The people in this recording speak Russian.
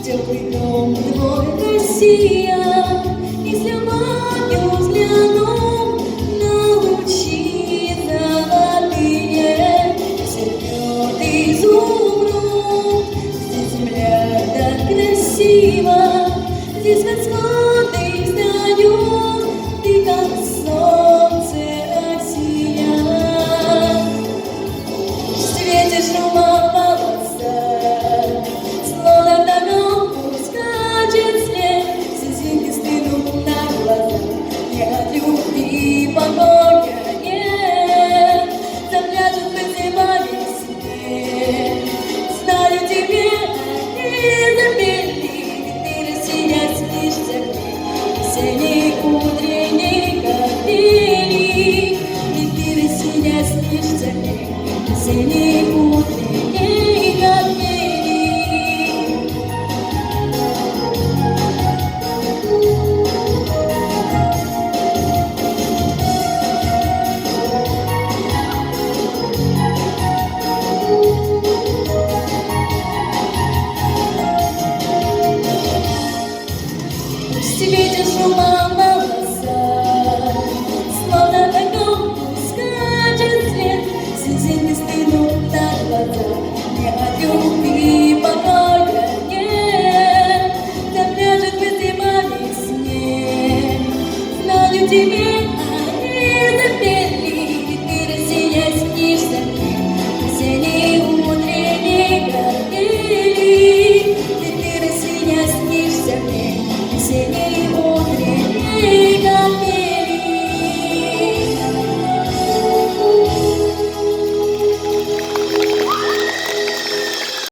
теплый дом твой, Россия, и с любовью взгляну на лучи золотые, серпет изумруд. Здесь земля так красива, здесь восходы встают, ты как солнце, Россия. Светишь ума волоса, словно вдогонку скачет снег, слезинки стынут на глазах, не от любви покоя нет. Запляжет под зимами снег, знаю тебе они запели, ведь ты, Россия, снишься мне весенней утренней капели, ведь ты, Россия, снишься мне весенней утренней капели. Светишь ума волоса, словно вдогонку скачет свет, слезинки стынут на глазах, не от любви покоя нет. Запляжет под зимами снег, знаю тебе они запели.